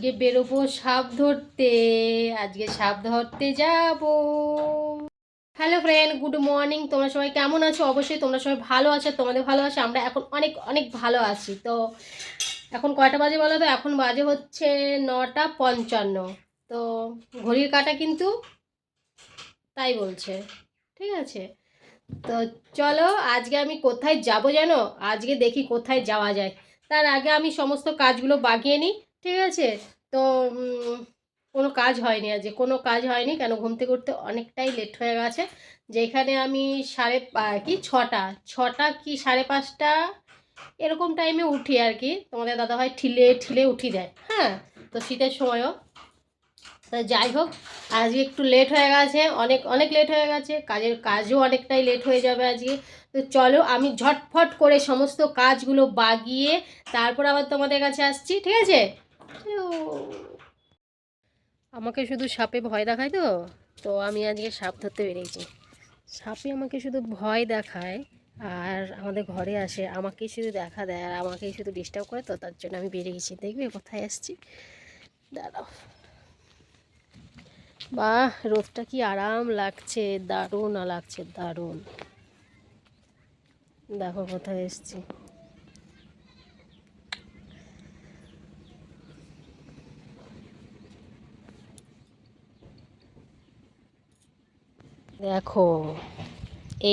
আজকে বেরোবো সাপ ধরতে। আজকে সাপ ধরতে যাব। Hello friend, good morning. তোমরা সবাই কেমন আছো? অবশ্যই তোমরা সবাই ভালো আছো। তোমাদের ভালো আছে, আমরা এখন অনেক অনেক ভালো আছি। তো এখন কয়টা বাজে বলো তো? এখন বাজে হচ্ছে 9:55। তো ঘড়ির কাঁটা কিন্তু তাই বলছে। ঠিক আছে, তো চলো আজকে আমি কোথায় যাব জানো? আজকে দেখি কোথায় যাওয়া যায়। তার আগে আমি সমস্ত কাজগুলো বাগিয়ে নিই। ঠিক আছে, তো কোনো কাজ হয়নি, আজকে কোনো কাজ হয়নি। কেন? ঘুম থেকে উঠতে অনেকটাই লেট হয়ে গেছে। যেখানে আমি ছটা ছটা কি 5:30 এরকম টাইমে উঠি আর কি। তোমাদের দাদাভাই ঠিলে ঠিলে উঠি দেয়। হ্যাঁ, তো শীতের সময়ও। তা যাই হোক, আজকে একটু লেট হয়ে গেছে, অনেক অনেক লেট হয়ে গেছে। কাজও অনেকটাই লেট হয়ে যাবে আজকে। তো চলো আমি ঝটফট করে সমস্ত কাজগুলো বাগিয়ে তারপর আবার তোমাদের কাছে আসছি। ঠিক আছে? আমাকে শুধু সাপে ভয় দেখায়। তো তো আমি আজকে সাপ ধরতে বেরিয়েছি। সাপে আমাকে শুধু ভয় দেখায় আর আমাদের ঘরে আসে, আমাকেই শুধু দেখা দেয় আর আমাকেই শুধু ডিস্টার্ব করে। তো তার জন্য আমি বেরিয়েছি। দেখবে কোথায় আসছি, দাঁড়াও। বাহ, রোদটা কি আরাম লাগছে, দারুণ লাগছে, দারুণ। দেখো কোথায় এসছি। দেখো,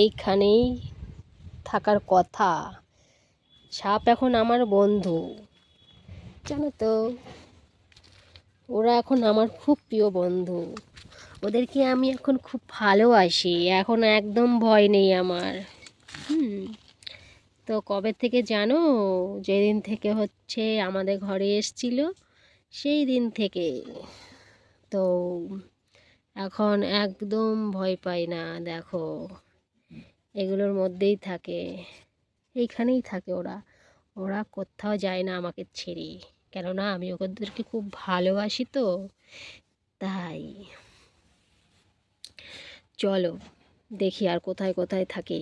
এইখানেই থাকার কথা। সাপ এখন আমার বন্ধু, জানো তো। ওরা এখন আমার খুব প্রিয় বন্ধু। ওদেরকে আমি এখন খুব ভালোবাসি। এখন একদম ভয় নেই আমার। হুম। তো কবে থেকে জানো? যেদিন থেকে হচ্ছে আমাদের ঘরে এসছিল সেই দিন থেকে। তো এখন একদম ভয় পাই না। দেখো, এগুলোর মধ্যেই থাকে, এইখানেই থাকে ওরা। ওরা কোথাও যায় না আমাকে ছেড়ে, কেননা আমি ওদেরকে খুব ভালোবাসি। তো তাই চলো দেখি আর কোথায় কোথায় থাকে।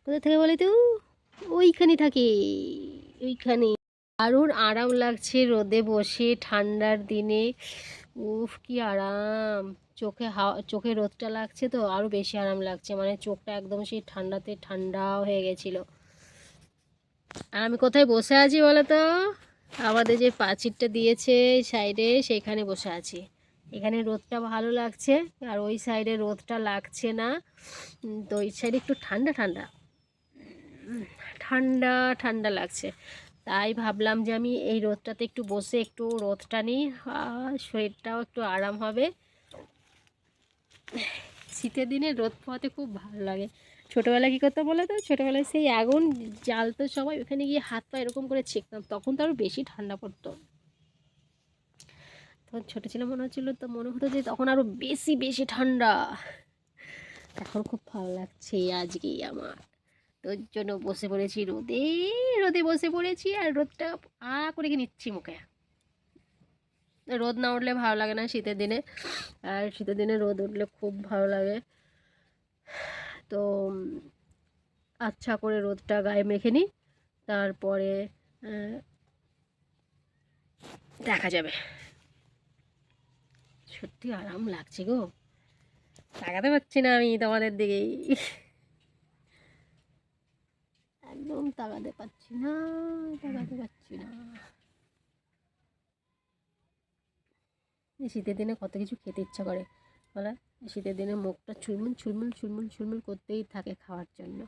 কোথায় থাকে বলে তো? ওইখানে থাকে, ওইখানে। দারুণ আরাম লাগছে রোদে বসে ঠান্ডার দিনে। উফ, কি আরাম। চোখে রোদটা লাগছে তো আরও বেশি আরাম লাগছে। মানে চোখটা একদম সেই ঠান্ডাতে ঠান্ডা হয়ে গেছিল। আর আমি কোথায় বসে আছি বলো তো? আমাদের যে প্রাচীরটা দিয়েছে সাইডে, সেইখানে বসে আছি। এখানে রোদটা ভালো লাগছে আর ওই সাইডে রোদটা লাগছে না। তো ওই সাইডে একটু ঠান্ডা ঠান্ডা ঠান্ডা ঠান্ডা লাগছে। তাই ভাবলাম যে আমি এই রোদটাতে একটু বসে একটু রোদটা নিই, শরীরটাও একটু আরাম হবে। শীতের দিনে রোদ পোহাতে খুব ভালো লাগে। ছোটোবেলায় কী করতাম বলো তো? ছোটোবেলায় সেই আগুন জ্বালতো সবাই, ওখানে গিয়ে হাত পা এরকম করে ছেঁকতাম, তখন তো আরও বেশি ঠান্ডা পড়তো। তখন ছোটো ছিল মনে হচ্ছিলো, তো মনে হতো যে তখন আরও বেশি বেশি ঠান্ডা। এখন খুব ভালো লাগছে আজকেই আমার। তোর জন্য বসে পড়েছি রোদে, রোদে বসে পড়েছি আর রোদটা করে নিচ্ছি মুখে। রোদ না উঠলে ভালো লাগে না শীতের দিনে, আর শীতের দিনে রোদ উঠলে খুব ভালো লাগে। তো আচ্ছা করে রোদটা গায়ে মেখে নিই, তারপরে দেখা যাবে। সত্যি আরাম লাগছে গো, তাকাতে পারছি না আমি তোমাদের দিকেই। একদম তাকাতে পারছি না, তাকাতে পারছি না। শীতের দিনে কত কিছু খেতে ইচ্ছা করে বলা। শীতের দিনে মুখটা চুলমুল চুলমুল চুলমুল চুলমুল করতেই থাকে খাওয়ার জন্য।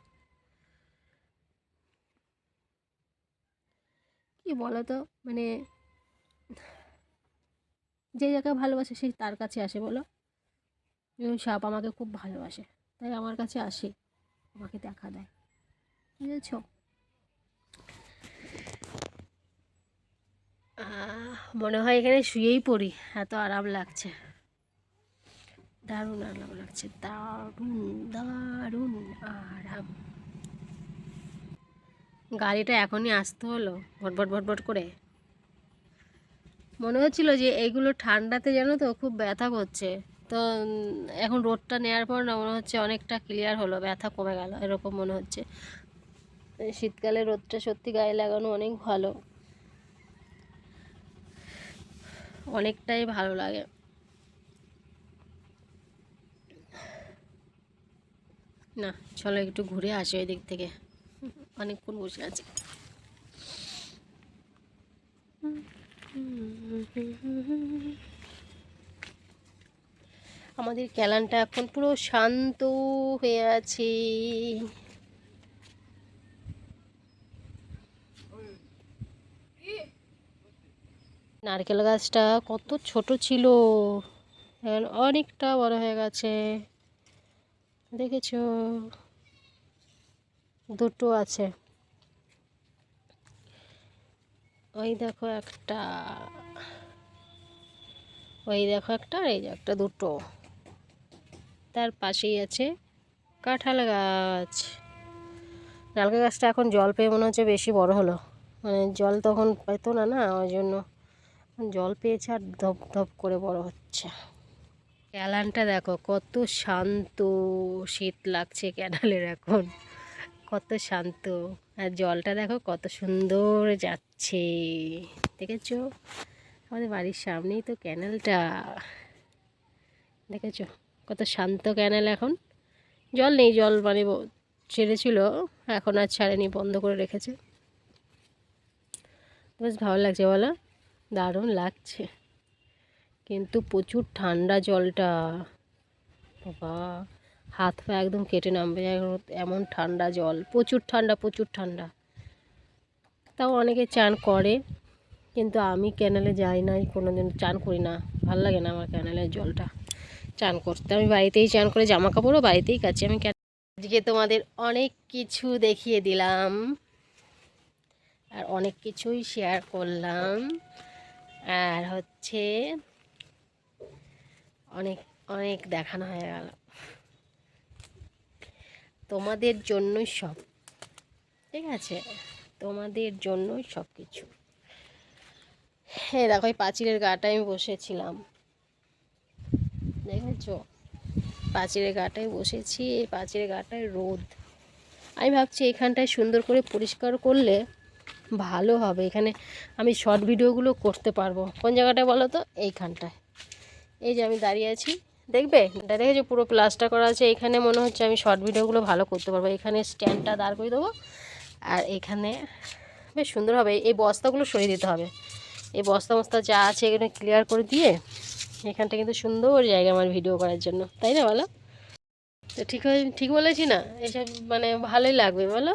কি বলো তো, মানে যে যাকে ভালোবাসে সেই তার কাছে আসে বলো। সাপ আমাকে খুব ভালোবাসে, তাই আমার কাছে আসে, আমাকে দেখা দেয়। বুঝেছ? মনে হয় এখানে শুয়েই পড়ি, এত আরাম লাগছে। দারুণ আরাম লাগছে, দারুণ দারুণ আরাম। গাড়িটা এখনই আসতে হলো ভটভট ভটভট করে। মনে হচ্ছিল যে এইগুলো ঠান্ডাতে জানো তো খুব ব্যথা করছে। তো এখন রোদটা নেওয়ার পর না মনে হচ্ছে অনেকটা ক্লিয়ার হলো, ব্যথা কমে গেল এরকম মনে হচ্ছে। শীতকালে রোদটা সত্যি গায়ে লাগানো অনেক ভালো। অনেকটাই ভালো লাগে। না চলো একটু ঘুরে আসি ওই দিক থেকে, অনেকক্ষণ বসে আছি। আমাদের ক্যালানটা এখন পুরো শান্ত হয়ে আছে। নারকেল গাছটা কত ছোট ছিল, এখন অনেকটা বড় হয়ে গেছে, দেখেছো? দুটো আছে, ওই দেখো একটা, ওই দেখো একটা, আর এই যে একটা, দুটো। তার পাশেই আছে কাঁঠাল গাছ। নারকেল গাছটা এখন জল পেয়ে মনে হচ্ছে বেশি বড় হলো, মানে জল তখন পেতো না, না ওই জন্য জল পেয়েছে আর ধপ ধপ করে বড় হচ্ছে। ক্যালানটা দেখো কত শান্ত, শীত লাগছে ক্যানালের এখন, কত শান্ত। আর জলটা দেখো কত সুন্দর যাচ্ছে, দেখেছো? আমাদের বাড়ির সামনেই তো ক্যানেলটা, দেখেছো কত শান্ত ক্যানেল। এখন জল নেই, জল মানে ছেড়েছিল, এখন আর ছাড়েনি, বন্ধ করে রেখেছে। বেশ ভালো লাগছে বলো, দারুণ লাগছে, কিন্তু প্রচুর ঠান্ডা জলটা, বাবা হাত পা একদম কেটে নামবে এমন ঠান্ডা জল, প্রচুর ঠান্ডা, প্রচুর ঠান্ডা। তাও অনেকে চান করে, কিন্তু আমি ক্যানেলে যাই না, কোনো দিন চান করি না, ভাল লাগে না আমার ক্যানেলের জলটা চান করতে। আমি বাড়িতেই চান করে, জামা কাপড়ও বাড়িতেই কাচি আমি। আজকে তোমাদের অনেক কিছু দেখিয়ে দিলাম আর অনেক কিছুই শেয়ার করলাম, আর হচ্ছে অনেক অনেক দেখানো হয়ে গেল, তোমাদের জন্যই সব, ঠিক আছে? তোমাদের জন্যই সব কিছু। হ্যাঁ দেখো এই পাঁচিলের গাটায় আমি বসেছিলাম, দেখেছো? পাঁচিলের গাটায় বসেছি, এই পাঁচিলের গাটায় রোদ। আমি ভাবছি এখানটায় সুন্দর করে পরিষ্কার করলে ভালো হবে, এখানে আমি শর্ট ভিডিওগুলো করতে পারবো। কোন জায়গাটায় বলো তো? এইখানটায়, এই যে আমি দাঁড়িয়ে আছি, দেখবে দেখেছো পুরো প্লাস্টার করা আছে, এখানে মনে হচ্ছে আমি শর্ট ভিডিওগুলো ভালো করতে পারবো। এখানে স্ট্যান্ডটা দাঁড় করে দেবো, আর এখানে বেশ সুন্দর হবে। এই বস্তাগুলো সরিয়ে দিতে হবে, এই বস্তা মস্তা যা আছে এখানে ক্লিয়ার করে দিয়ে, এখানটা কিন্তু সুন্দর জায়গা আমার ভিডিও করার জন্য, তাই না বলো? তো ঠিক বলেছি না? এসব মানে ভালোই লাগবে বলো,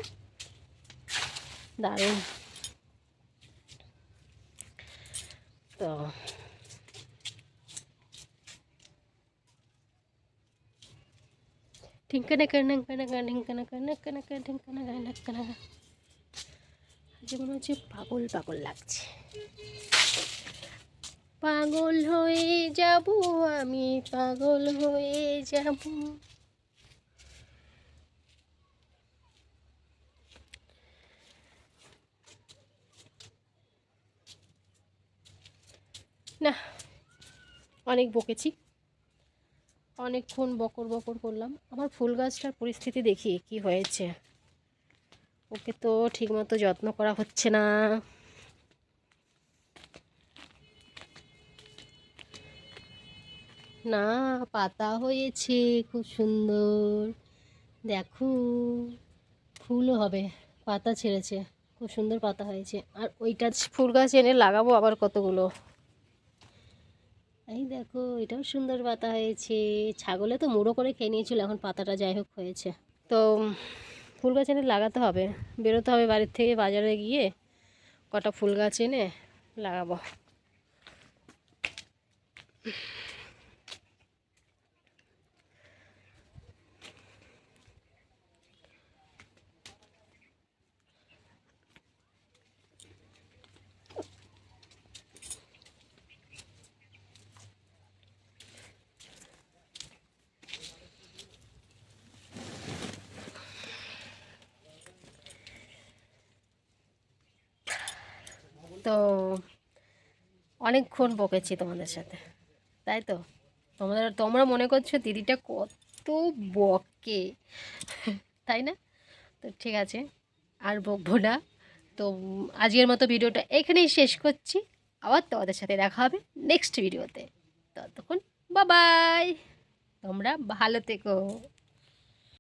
দারুণ। তো ঢিঙ্কানাকা নাঙ্কানাকা ঢিঙ্কানাকা নাক্কানাকা ঢিঙ্কানাকা নাক্কানাকা, আজ মনে হচ্ছে পাগল পাগল লাগছে। পাগল হয়ে যাব আমি, পাগল হয়ে যাব। না অনেক বকেছি, অনেকক্ষণ বকর বকর করলাম। আমার ফুল গাছটার পরিস্থিতি দেখি কি হয়েছে, ওকে তো ঠিকমতো যত্ন করা হচ্ছে না। না পাতা হয়েছে খুব সুন্দর, দেখো ফুলও হবে, পাতা ছেড়েছে, খুব সুন্দর পাতা হয়েছে। আর ওইটা ফুল গাছ এনে লাগাবো আবার কতগুলো, এই দেখো এটাও সুন্দর পাতা হয়েছে। ছাগলে তো মুড়ো করে খেয়ে নিয়েছিল, এখন পাতাটা যাই হোক হয়েছে। তো ফুল গাছ এনে লাগাতে হবে, বেরোতে হবে বাড়ির থেকে, বাজারে গিয়ে কটা ফুল গাছ এনে লাগাবো। তো অনেকক্ষণ বকেছি তোমাদের সাথে, তাই তো? তোমরা মনে করছো দিদিটা কত বকে, তাই না? তো ঠিক আছে, আর বকবো না। তো আজকের মতো ভিডিওটা এখানেই শেষ করছি। আবার তোমাদের সাথে দেখা হবে নেক্সট ভিডিওতে। ততক্ষণ বাবাই, তোমরা ভালো থেকো।